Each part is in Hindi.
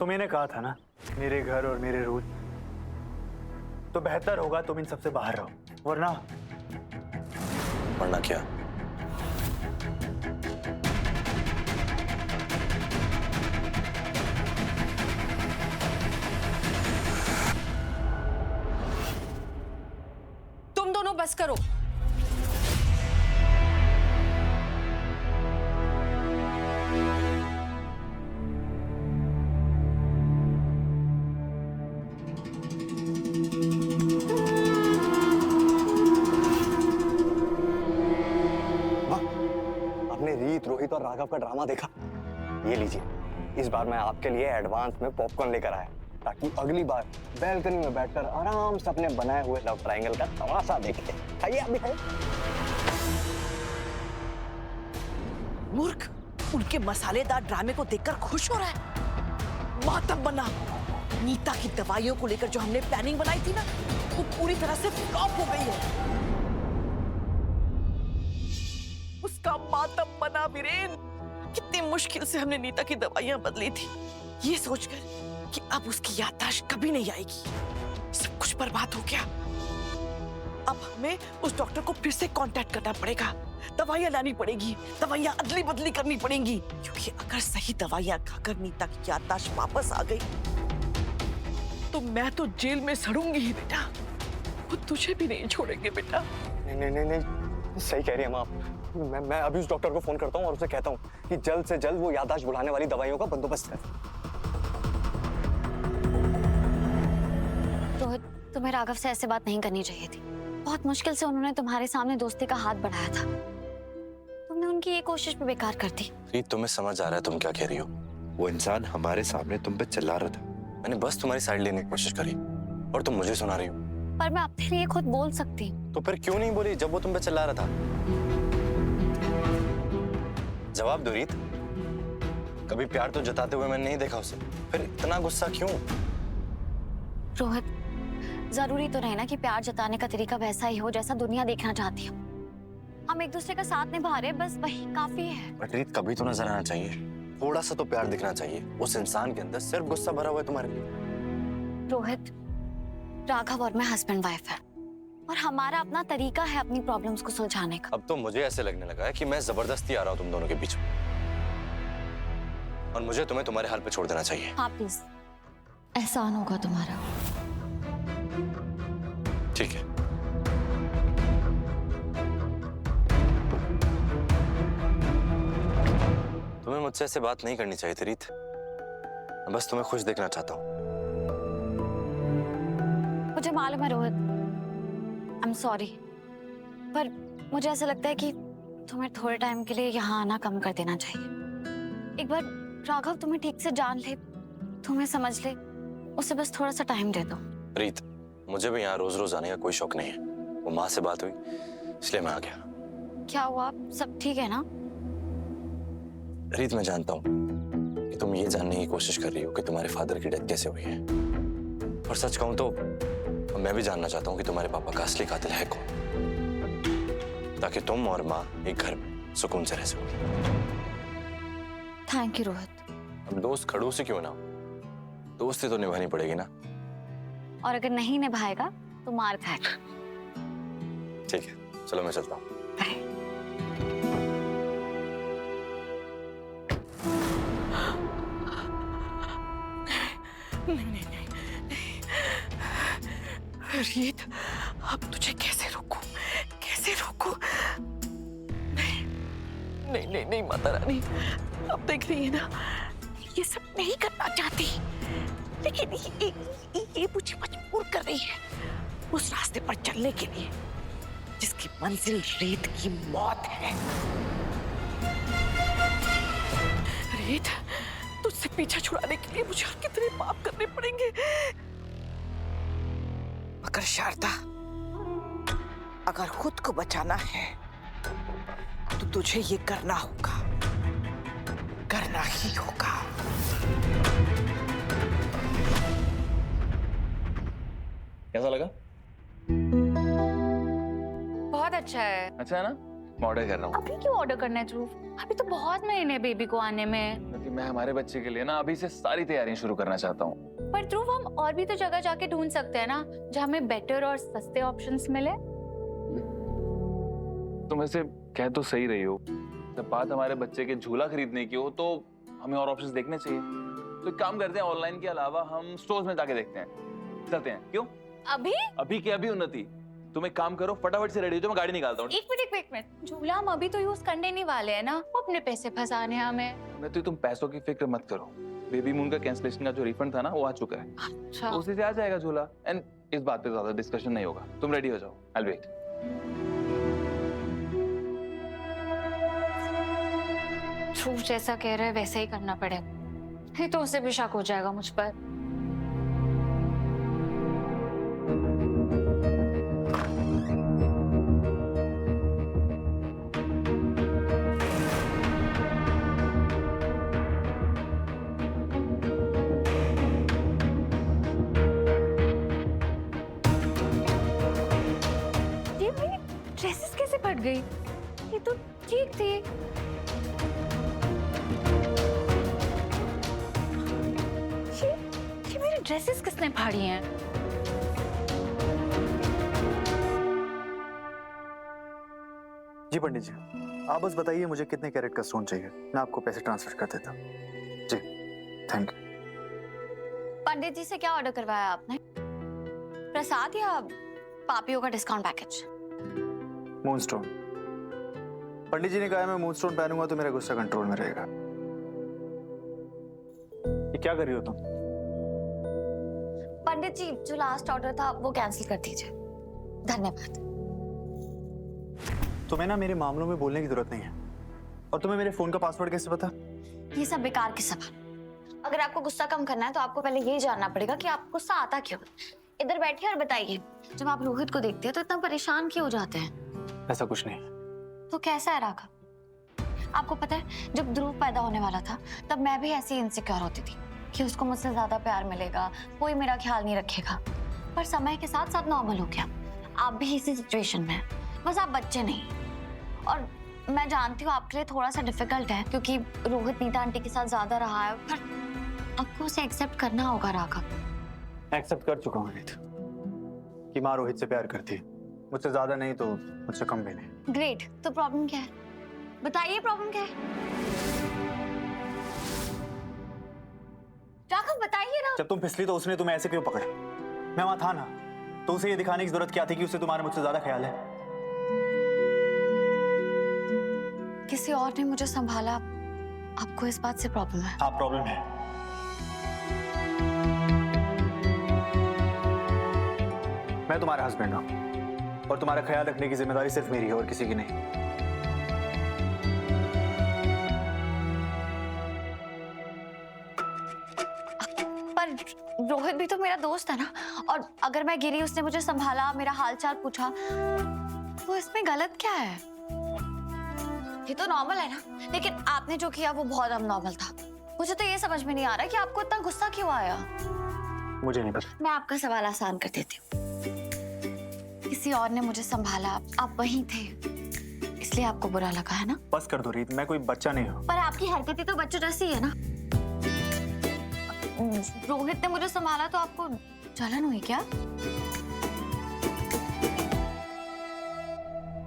तुम्हें ने कहा था ना, मेरे घर और मेरे रूल, तो बेहतर होगा तुम इन सबसे बाहर रहो, वरना क्या? तुम दोनों बस करो। आपने रीत, रोहित और राघव का ड्रामा देखा? ये लीजिए, इस बार मैं आपके लिए एडवांस में पॉपकॉर्न लेकर आया, ताकि अगली बार बैल्कनी में बैठकर आराम से अपने बनाए हुए लव ट्रायंगल का तमाशा देखें। आइए अभी है। मूर्ख, उनके मसालेदार ड्रामे को देखकर खुश हो रहा है। मातम बना। नीता की दवाइयों को लेकर जो हमने प्लानिंग बनाई थी ना, वो पूरी तरह से फ्लॉप हो गई है। उसका मातम बना वीरेन। कितनी मुश्किल से हमने नीता की दवाइयां बदली थी, ये सोचकर कि अब उसकी याददाश्त कभी नहीं आएगी। सब कुछ बर्बाद हो गया। अब हमें उस डॉक्टर को फिर से कांटेक्ट करना पड़ेगा, दवाइयां लानी पड़ेगी, दवाइयां अदली बदली करनी पड़ेंगी, क्योंकि अगर सही दवाइयां खाकर नीता की याददाश्त वापस आ गई तो मैं तो जेल में सड़ूंगी ही बेटा। वो तुझे भी नहीं छोड़ेंगे बेटा। नहीं, सही कह रही हैं आप। मैं अभी उस डॉक्टर को फोन करता हूँ और उसे कहता हूँ कि जल्द से जल्द वो याददाश्त बुढ़ाने वाली दवाइयों का बंदोबस्त करे। रोहित, तुम्हें राघव से ऐसे बात नहीं करनी चाहिए थी। बहुत मुश्किल से उन्होंने तुम्हारे सामने दोस्ती का हाथ बढ़ाया था, तुमने उनकी ये कोशिश भी बेकार कर दी। रीत, तुम्हें समझ आ रहा है तुम क्या कह रही हो? वो इंसान हमारे सामने तुम पे चिल्ला रहा था। मैंने बस तुम्हारी साइड लेने की कोशिश करी और तुम मुझे सुना रही हो। पर मैं अपने लिए खुद बोल सकती हूँ। तो फिर क्यों नहीं बोली जब वो तुम पे चिल्ला रहा था? जवाब दो रीत। कभी प्यार तो जताते हुए मैंने नहीं देखा उसे, फिर इतना गुस्सा क्यों? रोहित, जरूरी तो नहीं ना कि प्यार जताने का तरीका वैसा ही हो जैसा दुनिया देखना चाहती हो। हम एक दूसरे का साथ निभा रहे, बस वही काफी है। बट रीत, कभी तो नजर आना चाहिए, थोड़ा सा तो प्यार दिखना चाहिए। उस इंसान के अंदर सिर्फ गुस्सा भरा हुआ है तुम्हारे लिए। रोहित, राघव और मैं हस्बैंड वाइफ है और हमारा अपना तरीका है अपनी प्रॉब्लम्स को सुलझाने का। अब तो मुझे ऐसे लगने लगा है कि मैं जबरदस्ती आ रहा हूँ तुम दोनों के बीच में, और मुझे तुम्हें तुम्हारे हाल पे छोड़ देना चाहिए। हाँ प्लीज, एहसान होगा तुम्हारा। ठीक है। तुम्हें मुझसे ऐसे बात नहीं करनी चाहिए थी रीत। मैं बस तुम्हें खुश देखना चाहता हूँ। मुझे मालूम है रोहित, आई एम सॉरी, पर मुझे ऐसा लगता है कि तुम्हें थोड़े टाइम के लिए यहाँ आना कम कर देना चाहिए। एक बार राघव तुम्हें ठीक से जान ले, तुम्हें समझ ले, उसे बस थोड़ा सा टाइम दे दो। रीत, मुझे भी यहाँ रोज रोज आने का कोई शौक नहीं है। वो माँ से बात हुई इसलिए मैं आ गया। क्या हुआ, सब ठीक है ना? रीत, मैं जानता हूँ कि तुम ये जानने की कोशिश कर रही हो कि तुम्हारे फादर की डेथ कैसे हुई है, और सच कहूँ तो मैं भी जानना चाहता हूँ कि तुम्हारे पापा का असली कातिल है कौन, ताकि तुम और माँ एक घर में सुकून से रह सको। Thank you Rohit. अब दोस्त खड़ूस से क्यों ना, दोस्ती तो निभानी पड़ेगी ना। और अगर नहीं निभाएगा तो मार खाएगा। ठीक है, चलो मैं चलता हूँ। नहीं, रीत, अब तुझे कैसे रोकूं? कैसे रोकूं? नहीं माता रानी, अब देख रही है ना, ये सब नहीं करना चाहती, लेकिन ये मुझे मजबूर कर रही है उस रास्ते पर चलने के लिए जिसकी मंजिल रीत की मौत है। रीत, तुझसे पीछा छुड़ाने के लिए मुझे और कितने पाप करने पड़ेंगे, मगर शारदा, अगर खुद को बचाना है तो तुझे ये करना होगा, करना ही होगा। कैसा लगा? बहुत अच्छा है। अच्छा है ना? मैं ऑर्डर कर रहा हूँ। अभी क्यों ऑर्डर करना है ध्रुव? अभी तो बहुत महीने बेबी को आने में। कि मैं हमारे बच्चे के लिए ना अभी से सारी तैयारियां शुरू करना चाहता हूँ। पर ध्रुव, हम और भी तो जगह जाके ढूंढ सकते हैं ना, जहाँ हमें बेटर और सस्ते ऑप्शंस मिले। तुम ऐसे कह तो सही रही हो, जब बात हमारे बच्चे के झूला खरीदने की हो तो हमें और ऑप्शंस देखने चाहिए। तो एक काम करते हैं, ऑनलाइन के अलावा हम स्टोर्स में जाके देखते हैं। चलते हैं, क्यों? अभी? अभी क्या अभी उन्नति, तुम एक काम करो, फटाफट से रेडी हो जाओ, मैं गाड़ी निकालता हूँ। एक मिनट, झूला हम अभी तो यूज करने नहीं वाले हैं ना, वो अपने पैसे फंसाने हैं हमें। मैं तो तुम पैसों की फिक्र मत करो, बेबी मून का कैंसिलेशन का जो रिफंड था ना वो आ चुका है, अच्छा। तो उसी से आ जाएगा झूला। एंड इस बात पे ज्यादा डिस्कशन नहीं होगा, तुम रेडी हो जाओ, आई विल वेट। ध्रुव जैसा कह रहे हैं वैसा ही करना पड़ेगा, नहीं तो उसे भी शक हो जाएगा मुझ पर। ये मेरी ड्रेसेस कैसे फट गई? ये तो ठीक थी। ये मेरी ड्रेसेस किसने फाड़ी हैं? जी पंडित जी, आप बस बताइए मुझे कितने कैरेट का स्टोन चाहिए, मैं आपको पैसे ट्रांसफर कर देता हूँ। जी थैंक यू। पंडित जी से क्या ऑर्डर करवाया आपने? प्रसाद या पापियों का डिस्काउंट पैकेज? मूनस्टोन। पंडित जी ने कहा है मैं मूनस्टोन पहनूंगा तो मेरा गुस्सा कंट्रोल में रहेगा। ये क्या कर रही हो तुम? पंडित जी, जो लास्ट ऑर्डर था वो कैंसिल कर दीजिए, धन्यवाद। तुम्हें ना मेरे मामलों में बोलने की जरूरत नहीं है। और तुम्हें मेरे फोन का पासवर्ड कैसे पता? ये सब बेकार के सवाल। अगर आपको गुस्सा कम करना है तो आपको पहले ये जानना पड़ेगा कि आपको गुस्सा आता क्यों। इधर बैठिए और बताइए, जब आप रोहित को देखते हैं तो इतना परेशान क्यों हो जाते हैं? ऐसा कुछ नहीं। तो कैसा है राघव? आपको पता है, जब ध्रुव पैदा होने वाला था तब मैं भी ऐसी इनसिक्योर होती थी कि उसको मुझसे ज्यादा प्यार मिलेगा, कोई मेरा ख्याल नहीं रखेगा। पर समय के साथ सब नॉर्मल हो गया। आप भी इसी सिचुएशन में हैं, बस आप बच्चे नहीं। और मैं जानती हूँ आपके लिए थोड़ा सा डिफिकल्ट है क्योंकि रोहित नीता आंटी के साथ ज्यादा रहा है, पर आपको उसे एक्सेप्ट करना होगा राघव। एक्सेप्ट कर चुका हूँ रीत कि माँ रोहित से प्यार करती है, मुझसे ज्यादा नहीं तो मुझसे कम भी नहीं। ग्रेट, तो प्रॉब्लम क्या है? बताइए प्रॉब्लम क्या है? राघव बताइए ना। जब तुम फिसली तो उसने तुम्हें ऐसे क्यों पकड़ा? मैं वहां था ना, तो उसे ये दिखाने की जरूरत क्या थी कि उसे तुम्हारा मुझसे ज्यादा ख्याल है? किसी और ने मुझे संभाला, आपको इस बात से प्रॉब्लम है? हाँ प्रॉब्लम है। मैं तुम्हारा हस्बैंड हूं और तुम्हारा ख्याल रखने की जिम्मेदारी सिर्फ मेरी है और किसी की नहीं। पर रोहित भी तो मेरा दोस्त है ना, और अगर मैं गिरी उसने मुझे संभाला, मेरा हालचाल पूछा, तो इसमें गलत क्या है? ये तो नॉर्मल है ना। लेकिन आपने जो किया वो बहुत अबनॉर्मल था। मुझे तो ये समझ में नहीं आ रहा कि आपको इतना गुस्सा क्यों आया। मुझे नहीं पता। मैं आपका सवाल आसान कर देती हूँ। किसी और ने मुझे संभाला, आप वहीं थे, इसलिए आपको बुरा लगा है ना? बस कर दो रीत, मैं कोई बच्चा नहीं हूँ। पर आपकी हरकतें तो बच्चों जैसी है ना। रोहित ने मुझे संभाला तो आपको जलन हुई क्या?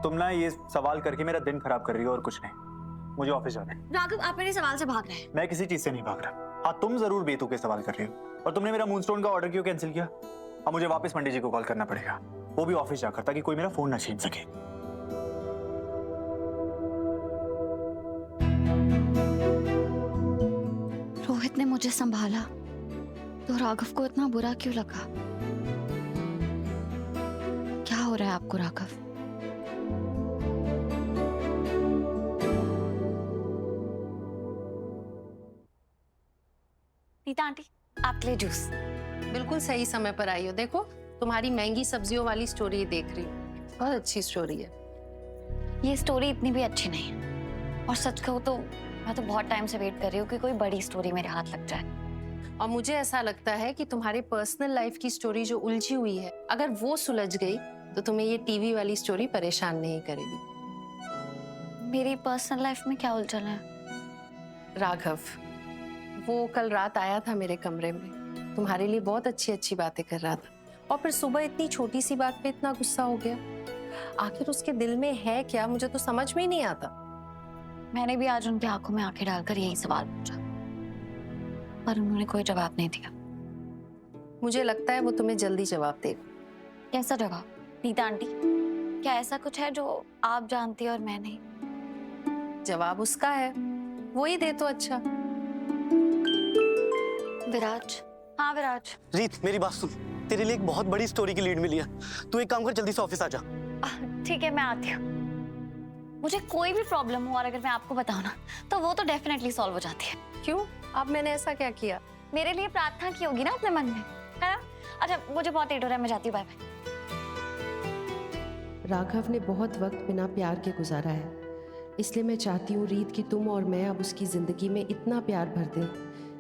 तुम ना ये सवाल करके मेरा दिन खराब कर रही हो और कुछ नहीं। मुझे ऑफिस जाना है। राघव, आप मेरे सवाल से भाग रहे हैं। मैं किसी चीज से नहीं भाग रहा। हाँ तुम जरूर बेतुके सवाल कर रही हो। और तुमने मेरा मूनस्टोन का ऑर्डर क्यों कैंसिल किया? अब मुझे वापस पंडित जी को कॉल करना पड़ेगा, वो भी ऑफिस जाकर, ताकि कोई मेरा फोन ना छीन सके। रोहित ने मुझे संभाला तो राघव को इतना बुरा क्यों लगा? क्या हो रहा है आपको राघव? नीता आंटी, आपके लिए जूस। बिल्कुल सही समय पर आई हो। देखो, तुम्हारी महंगी सब्जियों वाली स्टोरी देख रही हूँ, बहुत अच्छी स्टोरी है। ये स्टोरी इतनी भी अच्छी नहीं है, और सच कहूँ तो मैं तो बहुत टाइम से वेट कर रही हूँ कि कोई बड़ी स्टोरी मेरे हाथ लग जाए। और मुझे ऐसा लगता है कि तुम्हारे पर्सनल लाइफ की स्टोरी जो उलझी हुई है, अगर वो सुलझ गई तो तुम्हें ये टीवी वाली स्टोरी परेशान नहीं करेगी। मेरी पर्सनल लाइफ में क्या उलझन है? राघव, वो कल रात आया था मेरे कमरे में, तुम्हारे लिए बहुत अच्छी अच्छी बातें कर रहा था, और फिर सुबह इतनी छोटी सी बात पे इतना गुस्सा हो गया। आखिर उसके दिल में है क्या, मुझे तो समझ में ही नहीं आता। मैंने भी आज उनकी आंखों में आंखें डालकर यही सवाल पूछा, पर उन्होंने कोई जवाब नहीं दिया। मुझे लगता है वो तुम्हें जल्दी जवाब देगा। कैसा जवाब नीता आंटी? क्या ऐसा कुछ है जो आप जानती हैं और मैं नहीं? जवाब उसका है, वो ही दे तो अच्छा। विराज, हाँ विराज। रीत मेरी बात सुन, तेरे लिए एक बहुत बड़ी स्टोरी की लीड मिली है। तू एक काम कर, जल्दी से ऑफिस आ जा। ठीक है, मैं आती हूँ। मुझे कोई भी प्रॉब्लम हो और अगर मैं आपको बताऊँ ना, तो वो तो डेफिनेटली सॉल्व हो जाती है। क्यों? अब मैंने ऐसा क्या किया? मेरे लिए प्रार्थना की होगी ना अपने मन में, है ना? अच्छा, मुझे बहुत लेट हो रहा है, मैं जाती हूँ, बाय बाय। राघव ने बहुत वक्त बिना प्यार के गुजारा है, इसलिए मैं चाहती हूँ रीत कि तुम और मैं अब उसकी जिंदगी में इतना प्यार भर दें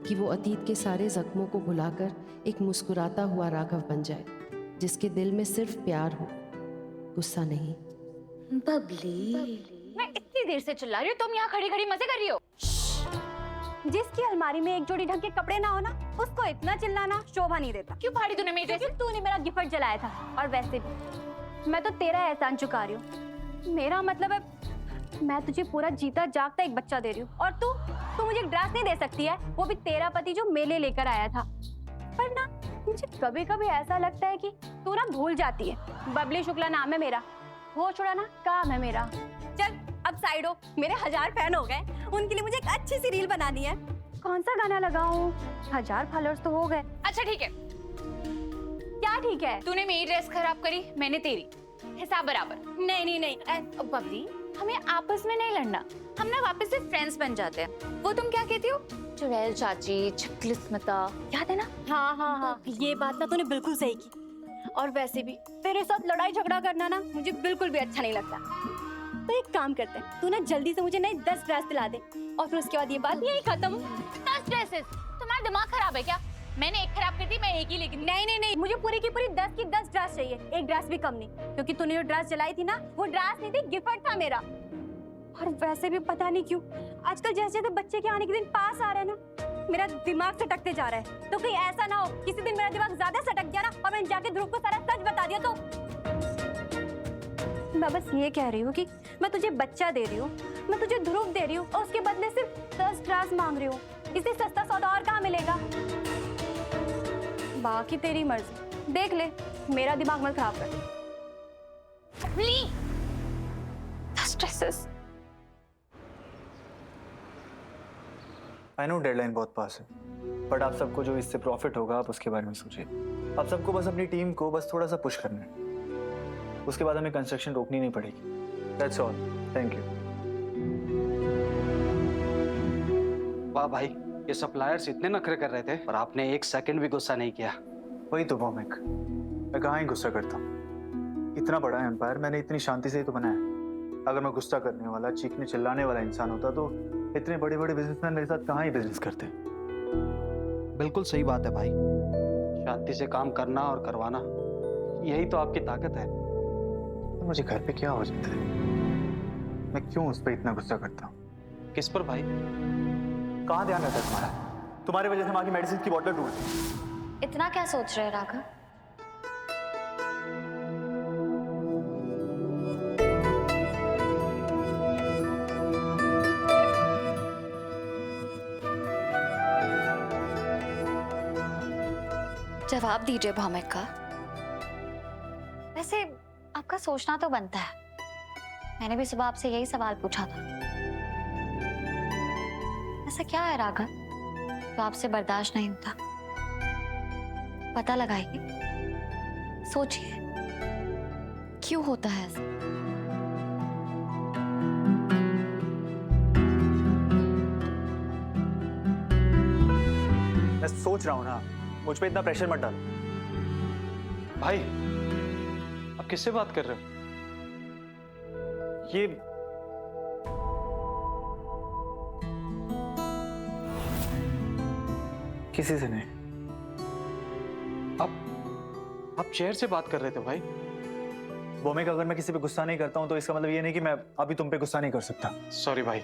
कि वो अतीत के सारे जख्मों को भुलाकर एक मुस्कुराता हुआ राघव बन जाए, जिसके दिल में सिर्फ प्यार हो, गुस्सा नहीं। बबली, मैं इतनी देर से चिल्ला रही हूँ, तुम यहाँ खड़ी खड़ी मजे कर रही हो। जिसकी अलमारी में एक जोड़ी ढंग के कपड़े ना हो ना, उसको इतना चिल्लाना शोभा नहीं देता। क्यों फाड़ी तूने मेरी ड्रेस? क्योंकि तूने मेरा गिफ्ट जलाया था, और वैसे भी मैं तो तेरा एहसान चुका रही हूँ। मेरा मतलब है मैं तुझे पूरा जीता जागता एक बच्चा दे रही हूँ, और तू मुझे एक ड्रेस नहीं दे सकती है, वो भी तेरा पति जो मेले लेकर आया था। पर ना मुझे कभी कभी ऐसा लगता है कि तू ना भूल जाती है। बबली शुक्ला नाम है मेरा, होश उड़ाना काम है मेरा। चल अब साइड हो, मेरे 1000 फैन हो गए, उनके लिए मुझे एक अच्छी सी रील बनानी है। कौन सा गाना लगाऊं? 1000 फॉलोअर्स तो हो गए। अच्छा ठीक है, क्या ठीक है? तूने मेरी ड्रेस खराब करी, मैंने तेरी, हिसाब बराबर। नहीं नहीं नहीं, बबली, हमें आपस में नहीं लड़ना, हम ना वापस से फ्रेंड्स बन जाते हैं। वो तुम क्या कहती हो? चुड़ैल चाची, छक्किस्मता, याद है ना? हाँ हाँ हाँ, ये बात ना तूने बिल्कुल सही की। और वैसे भी तेरे साथ लड़ाई झगड़ा करना ना मुझे बिल्कुल भी अच्छा नहीं लगता। तो एक काम करते हैं, तू ना जल्दी से मुझे नए 10 ड्रेस दिला दे, और फिर उसके बाद ये बात यही खत्म। 10 ड्रेसेस? तुम्हारा दिमाग खराब है क्या? मैंने एक खराब कर दी, मैं एक ही लेगी। नहीं नहीं नहीं, मुझे पूरी की पूरी 10 की 10 ड्रेस चाहिए, एक ड्रेस भी कम नहीं, क्योंकि तूने जो ड्रेस जलाई थी ना, वो ड्रेस नहीं थी, गिफ्ट था मेरा। और वैसे भी पता नहीं क्यों आजकल जैसे जैसे बच्चे के आने के दिन पास आ रहे हैं ना, मेरा दिमाग सटकते जा रहा है। तो कहीं ऐसा ना हो किसी दिन मेरा दिमाग ज्यादा सटक गया ना, और मैंने जाके ध्रुव को सारा सच बता दिया तो। मैं बस ये कह रही हूँ कि मैं तुझे बच्चा दे रही हूँ, मैं तुझे ध्रुव दे रही हूँ, और उसके बदले सिर्फ 10 ड्रेस मांग रही हूँ। इससे सस्ता सौदा और कहाँ मिलेगा? बाकी तेरी मर्जी, देख ले, मेरा दिमाग मत खराब कर। 10 ड्रेसेस? आई नो डेडलाइन बहुत पास है, बट आप सबको जो इससे प्रॉफिट होगा आप उसके बारे में सोचिए। आप सबको बस अपनी टीम को बस थोड़ा सा पुश करना है, उसके बाद हमें कंस्ट्रक्शन रोकनी नहीं पड़ेगी। That's all, thank you. वाह भाई, ये सप्लायर्स इतने नखरे कर रहे थे और आपने एक सेकंड भी गुस्सा नहीं किया। वही तो भौमिक, मैं कहाँ ही गुस्सा करता हूँ। इतना बड़ा एम्पायर मैंने इतनी शांति से ही तो बनाया। अगर मैं गुस्सा करने वाला, चीखने चिल्लाने वाला इंसान होता तो इतने बड़े बड़े बिजनेसमैन मेरे साथ कहाँ ही बिजनेस करते। बिल्कुल सही बात है भाई, शांति से काम करना और करवाना, यही तो आपकी ताकत है। तो मुझे घर पे क्या हो जाता है, मैं क्यों उस पर इतना गुस्सा करता हूँ? किस पर भाई? कहाँ ध्यान रहता है तुम्हारा? तुम्हारी वजह से माँ की मेडिसिन की बोतल टूट गई। इतना क्या सोच रहे हैं राघव? जवाब दीजिए भौमिक का। वैसे आपका सोचना तो बनता है, मैंने भी सुबह आपसे यही सवाल पूछा था। ऐसा क्या है राघव जो आपसे बर्दाश्त नहीं होता? पता लगाइए, सोचिए, क्यों होता है ऐसा? मैं सोच रहा हूँ ना, मुझ पे इतना प्रेशर मत डालो। भाई आप किससे बात कर रहे हो? ये किसी से नहीं। आप चेयर से बात कर रहे थे भाई। भौमिक, अगर मैं किसी पे गुस्सा नहीं करता हूं तो इसका मतलब ये नहीं कि मैं अभी तुम पे गुस्सा नहीं कर सकता। सॉरी भाई।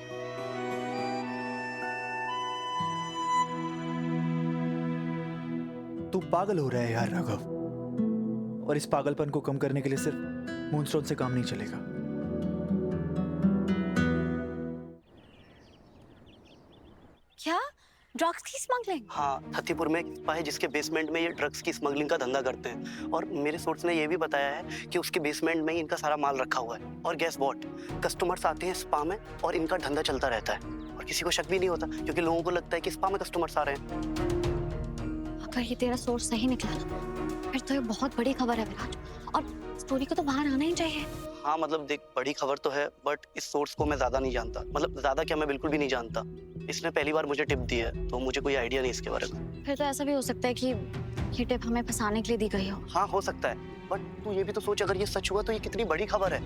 तू पागल हो रहा है यार राघव, और इस पागलपन को कम करने के लिए सिर्फ मूनस्टोन से काम नहीं चलेगा। क्या ड्रग्स की स्मगलिंग? हाँ, थत्तीपुर में एक स्पा है जिसके बेसमेंट में ये ड्रग्स की स्मगलिंग का धंधा करते हैं, और मेरे सोर्स ने ये भी बताया है कि उसके बेसमेंट में ही इनका सारा माल रखा हुआ है। और गैस वॉट, कस्टमर्स आते हैं स्पा में और इनका धंधा चलता रहता है, और किसी को शक भी नहीं होता क्योंकि लोगों को लगता है कि स्पा में कस्टमर्स आ रहे हैं। अगर ये तेरा सोर्स सही निकला ना, फिर तो ये बहुत बड़ी खबर है विराज, और स्टोरी को तो बाहर आना ही चाहिए। हाँ मतलब देख, बड़ी खबर तो है, बट इस सोर्स को मैं ज्यादा नहीं जानता। मतलब ज्यादा क्या, मैं बिल्कुल भी नहीं जानता। इसने पहली बार मुझे टिप दी है, तो मुझे कोई आइडिया नहीं इसके बारे में। फिर तो ऐसा भी हो सकता है कि ये टिप हमें फंसाने के लिए दी गई हो। हाँ हो सकता है, बट तू ये भी तो सोच, अगर ये सच हुआ तो ये कितनी बड़ी खबर है,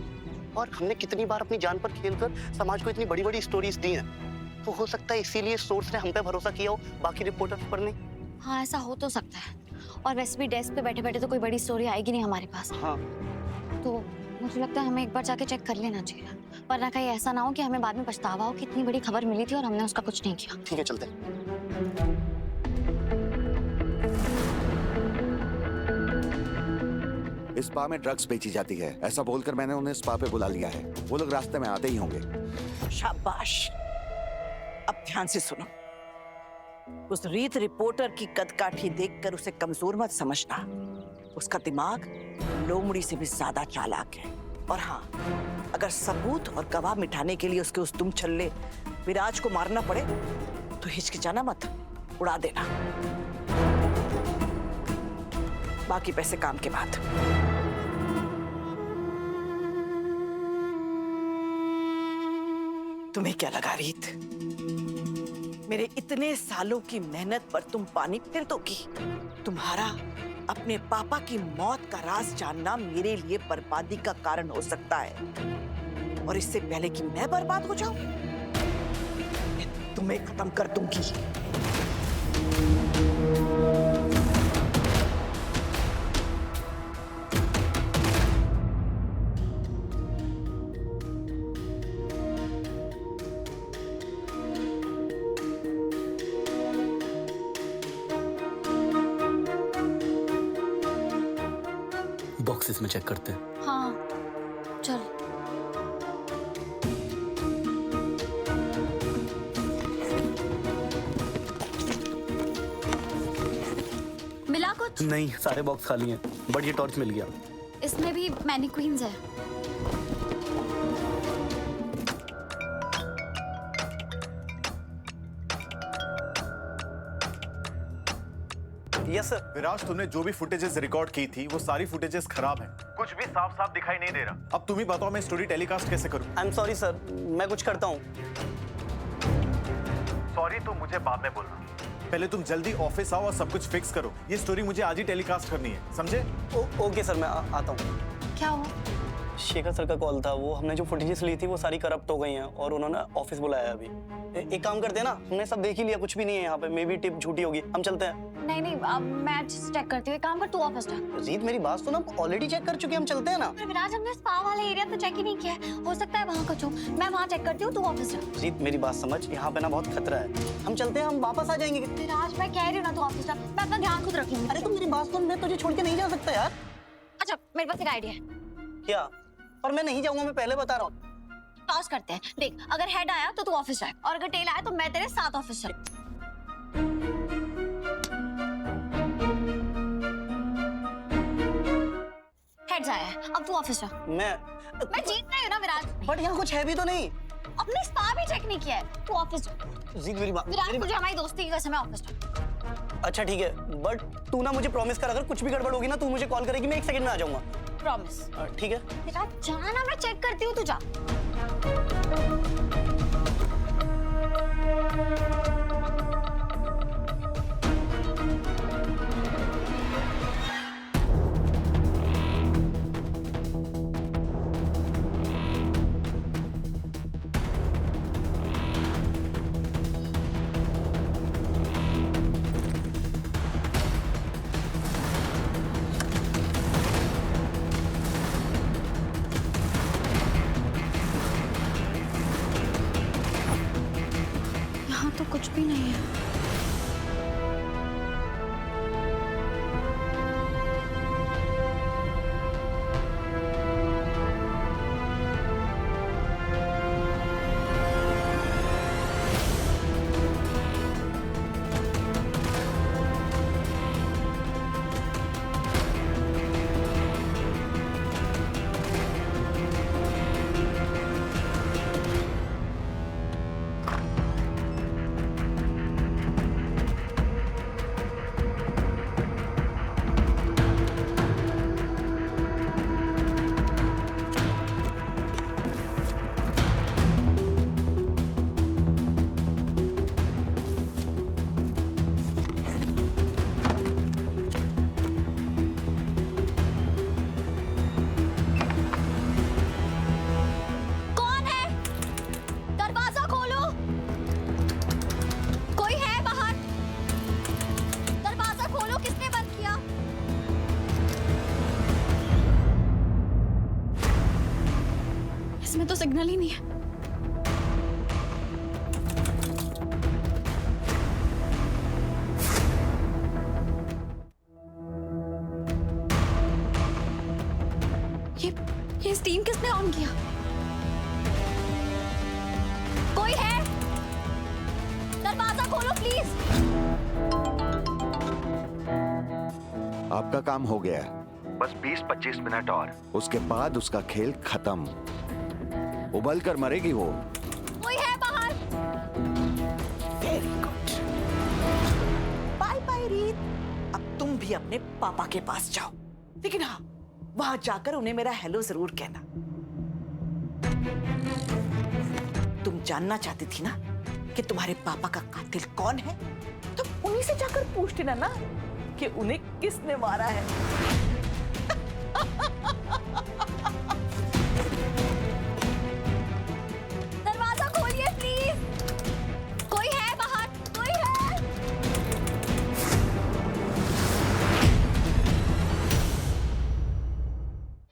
और हमने कितनी बार अपनी जान पर खेलकर समाज को इतनी बड़ी बड़ी स्टोरीज दी हैं। तो हो सकता है इसीलिए सोर्स ने हम पे भरोसा किया हो, बाकी रिपोर्टर्स पर नहीं। हाँ ऐसा हो तो सकता है, और वैसे भी डेस्क पे बैठे बैठे तो कोई बड़ी स्टोरी आएगी नहीं हमारे पास। हाँ तो मुझे लगता है हमें एक बार जाके चेक कर लेना चाहिए, वरना कहीं ऐसा ना हो कि हमें बाद में पछतावा हो कि इतनी बड़ी खबर मिली थी और हमने उसका कुछ नहीं किया। ठीक है, चलते हैं। इस स्पा में ड्रग्स बेची जाती है, ऐसा बोलकर मैंने उन्हें स्पा पे बुला लिया है। वो लोग रास्ते में आते ही होंगे। शाबाश। अब ध्यान से सुनो, उस रीत रिपोर्टर की कदकाठी देखकर उसे कमजोर मत समझना। उसका दिमाग लोमड़ी से भी ज्यादा चालाक है। और हाँ, अगर सबूत और गवाह मिटाने के लिए उसके उस दुम छल्ले विराज को मारना पड़े तो हिचकिचाना मत, उड़ा देना। बाकी पैसे काम के बाद। तुम्हें क्या लगा रीत, मेरे इतने सालों की मेहनत पर तुम पानी फिर दोगी? तुम्हारा अपने पापा की मौत का राज जानना मेरे लिए बर्बादी का कारण हो सकता है, और इससे पहले कि मैं बर्बाद हो जाऊं, मैं तुम्हें खत्म कर दूंगी। बॉक्सेस में चेक करते हैं। हाँ चल। मिला कुछ? नहीं, सारे बॉक्स खाली हैं, बट ये टॉर्च मिल गया। इसमें भी मैनिक्वीन्स है। Yes sir. विराज, तुमने जो भी फुटेजेस रिकॉर्ड की थी वो सारी फुटेजेस खराब हैं। कुछ भी साफ साफ दिखाई नहीं दे रहा। अब तुम ही बताओ मैं स्टोरी टेलीकास्ट कैसे करूं? आई एम सॉरी सर, मैं कुछ करता हूँ। सॉरी तो मुझे बाद में बोलना, पहले तुम जल्दी ऑफिस आओ और सब कुछ फिक्स करो। ये स्टोरी मुझे आज ही टेलीकास्ट करनी है, समझे? ओके सर, मैं आता हूँ। क्या हुआ? शेखर सर का कॉल था, वो हमने जो फुटेजेस ली थी वो सारी करप्ट हो गई हैं, और उन्होंने ऑफिस बुलाया अभी। एक काम करते हैं ना, हमने सब देख ही लिया, कुछ भी नहीं है यहाँ पे। मे बी टिप झूठी होगी, हम चलते हैं। नहीं नहीं, अब मैं चेक करती हूँ। एक काम कर, तू ऑफिस जा। जीत मेरी बात सुनो, ऑलरेडी चेक कर चुके, हम चलते हैं ना। पर विराज, हमने स्पा वाला एरिया तो चेक ही नहीं किया है, हो सकता है वहाँ कुछ हो। मैं वहाँ चेक करती हूँ, तू ऑफिस जा। जीत मेरी बात समझ, यहाँ पे ना बहुत खतरा है, हम चलते हैं, हम वापस आ जाएंगे। विराज मैं कह रही हूँ ना, तू ऑफिस जा, मैं अपना ध्यान खुद रखूंगी। अरे तुम मेरी बात सुन, मैं तुझे छोड़ के नहीं जा सकता यार। अच्छा मेरे पास एक आइडिया है। क्या? पर मैं नहीं जाऊंगा, मैं पहले बता रहा हूँ। टॉस करते हैं, देख अगर हेड आया तो तू ऑफिस जाए, और अगर टेल आया तो मैं तेरे साथ ऑफिस चल। हेड आया है, अब तू ऑफिस जा। मैं जीत रही हूँ ना विराज। बट यहाँ कुछ है भी तो नहीं। अपने स्पा भी चेक नहीं किया है, तू ऑफिस जा। जीत मेरी बात। विराज मुझे हमारी दोस्ती की कसम है, ऑफिस जा। अच्छा ठीक है, बट तू ना मुझे प्रॉमिस कर, अगर कुछ भी गड़बड़ होगी ना तू मुझे कॉल करेगी, मैं 1 सेकंड में आ जाऊंगा। प्रॉमिस। ठीक है। विराज जा ना, मैं चेक करती हूँ, तू जा। कुछ भी में तो सिग्नल ही नहीं है। ये स्टीम किसने ऑन किया? कोई है? दरवाजा खोलो प्लीज। आपका काम हो गया है, बस 20-25 मिनट और, उसके बाद उसका खेल खत्म। उबल कर मरेगी वो। कोई है बाहर? Very good. बाय बाय रीत। अब तुम भी अपने पापा के पास जाओ, लेकिन हाँ, वहां जाकर उन्हें मेरा हेलो जरूर कहना। तुम जानना चाहती थी ना कि तुम्हारे पापा का कातिल कौन है, तो उन्हीं से जाकर पूछ लेना ना कि उन्हें किसने मारा है।